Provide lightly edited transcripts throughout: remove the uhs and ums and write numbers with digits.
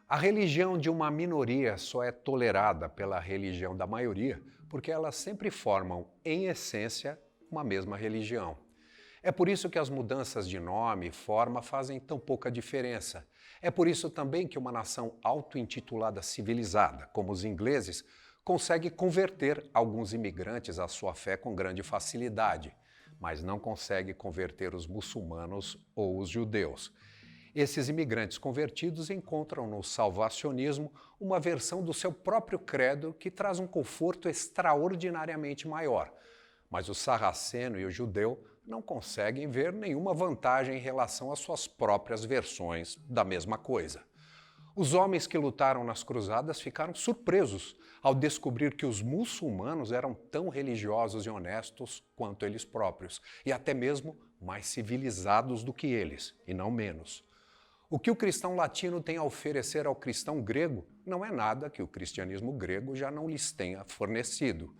A religião de uma minoria só é tolerada pela religião da maioria porque elas sempre formam, em essência, uma mesma religião. É por isso que as mudanças de nome e forma fazem tão pouca diferença. É por isso também que uma nação auto-intitulada civilizada, como os ingleses, consegue converter alguns imigrantes à sua fé com grande facilidade, mas não consegue converter os muçulmanos ou os judeus. Esses imigrantes convertidos encontram no salvacionismo uma versão do seu próprio credo que traz um conforto extraordinariamente maior. Mas o sarraceno e o judeu não conseguem ver nenhuma vantagem em relação às suas próprias versões da mesma coisa. Os homens que lutaram nas cruzadas ficaram surpresos ao descobrir que os muçulmanos eram tão religiosos e honestos quanto eles próprios, e até mesmo mais civilizados do que eles, e não menos. O que o cristão latino tem a oferecer ao cristão grego não é nada que o cristianismo grego já não lhes tenha fornecido.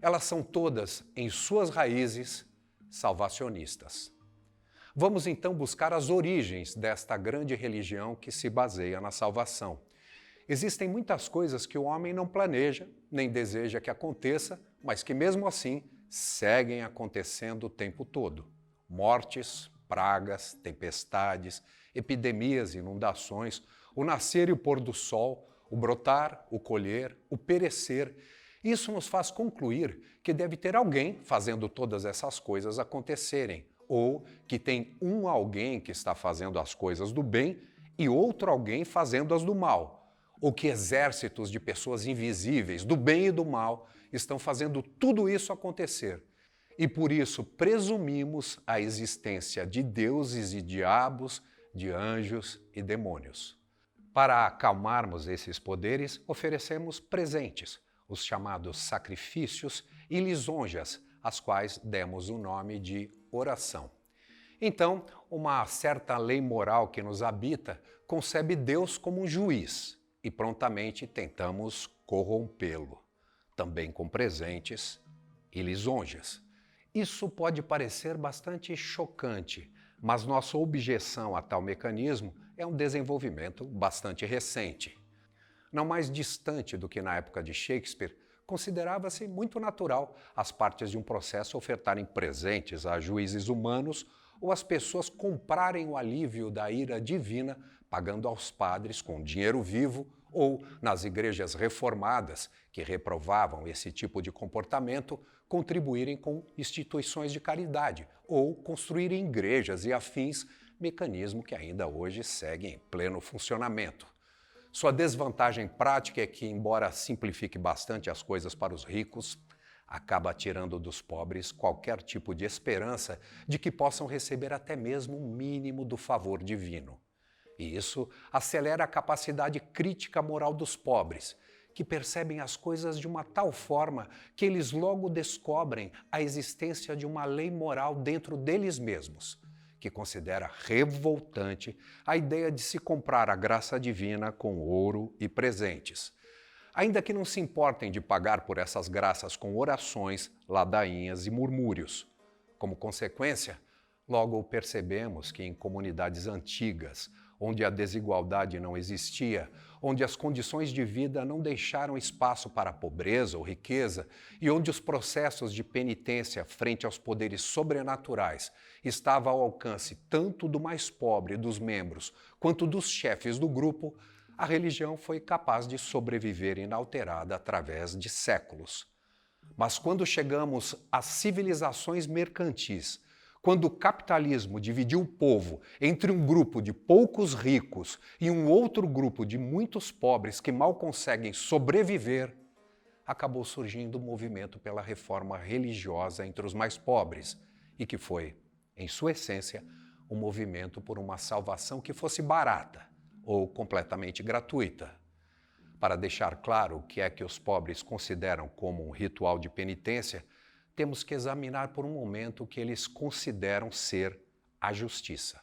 Elas são todas, em suas raízes, salvacionistas. Vamos então buscar as origens desta grande religião que se baseia na salvação. Existem muitas coisas que o homem não planeja, nem deseja que aconteça, mas que mesmo assim seguem acontecendo o tempo todo. Mortes, pragas, tempestades, epidemias, inundações, o nascer e o pôr do sol, o brotar, o colher, o perecer. Isso nos faz concluir que deve ter alguém fazendo todas essas coisas acontecerem, ou que tem um alguém que está fazendo as coisas do bem e outro alguém fazendo as do mal, ou que exércitos de pessoas invisíveis, do bem e do mal, estão fazendo tudo isso acontecer. E por isso presumimos a existência de deuses e diabos, de anjos e demônios. Para acalmarmos esses poderes, oferecemos presentes, os chamados sacrifícios e lisonjas, às quais demos o nome de oração. Então, uma certa lei moral que nos habita concebe Deus como um juiz e prontamente tentamos corrompê-lo, também com presentes e lisonjas. Isso pode parecer bastante chocante, mas nossa objeção a tal mecanismo é um desenvolvimento bastante recente. Não mais distante do que na época de Shakespeare, considerava-se muito natural as partes de um processo ofertarem presentes a juízes humanos ou as pessoas comprarem o alívio da ira divina pagando aos padres com dinheiro vivo ou, nas igrejas reformadas, que reprovavam esse tipo de comportamento, contribuírem com instituições de caridade ou construírem igrejas e afins, mecanismo que ainda hoje segue em pleno funcionamento. Sua desvantagem prática é que, embora simplifique bastante as coisas para os ricos, acaba tirando dos pobres qualquer tipo de esperança de que possam receber até mesmo o mínimo do favor divino. E isso acelera a capacidade crítica moral dos pobres, que percebem as coisas de uma tal forma que eles logo descobrem a existência de uma lei moral dentro deles mesmos, que considera revoltante a ideia de se comprar a graça divina com ouro e presentes. Ainda que não se importem de pagar por essas graças com orações, ladainhas e murmúrios. Como consequência, logo percebemos que em comunidades antigas, onde a desigualdade não existia, onde as condições de vida não deixaram espaço para a pobreza ou riqueza e onde os processos de penitência frente aos poderes sobrenaturais estavam ao alcance tanto do mais pobre dos membros quanto dos chefes do grupo, a religião foi capaz de sobreviver inalterada através de séculos. Mas quando chegamos às civilizações mercantis, quando o capitalismo dividiu o povo entre um grupo de poucos ricos e um outro grupo de muitos pobres que mal conseguem sobreviver, acabou surgindo o movimento pela reforma religiosa entre os mais pobres e que foi, em sua essência, um movimento por uma salvação que fosse barata ou completamente gratuita. Para deixar claro o que é que os pobres consideram como um ritual de penitência, temos que examinar por um momento o que eles consideram ser a justiça.